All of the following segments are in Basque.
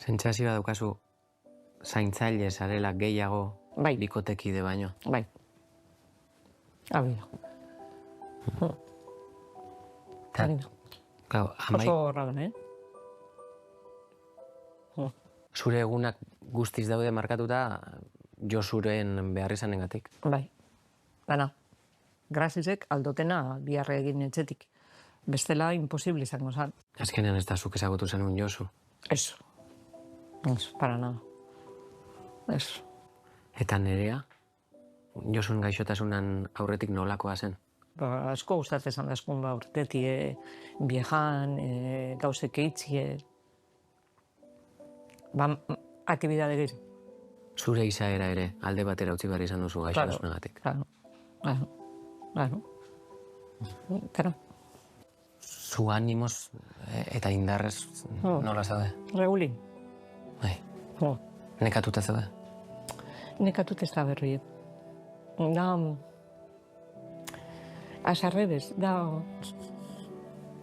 Sentsazioa daukazu zaintzaile zarela gehiago Bai. bikotekide baino. Bai. Hori da. Hori da. Claro, Oso horra da, zure egunak guztiz daude markatuta Josuren beharrizanengatik. Bai. Dana. Grazizek aldotena biharre egin etxetik. Bestela imposible izango zan. Azkenean ez da zuk ezagutu zenun Josu. Ez. Ez, para nada. Ez. Eta Nerea? Josun gaixotasunan aurretik nolakoa zen? Ba, asko gustatzen zan askun ba urtetik, biejan, gauzek eitzie. Ba, aktibidade gehiago. Zure izaera ere alde batera utzi behar izan duzu gaixotasunagatik. Claro. Claro. Zu animoz eta indarrez nola zaude? Regulin. Bai. Nekatuta zaude? Nekatut ez da berri. Da... Azarrebez, da...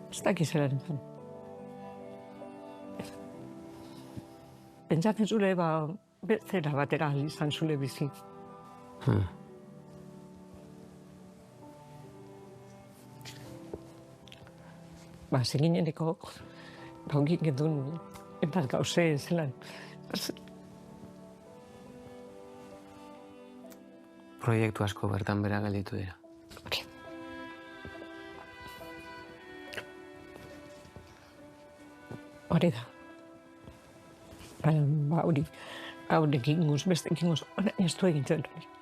Ez dakiz zelaren zen. Pentsatzen zure, ba... Zera batera izan zule bizi. Ba, zegineneko... Ba, ongin gendun... Eta gauze zelan... Proiektu asko bertan bera gelditu dira. Hori da. Ba, hori... Haurekin guz, bestekin guz, ez du egin zen hori.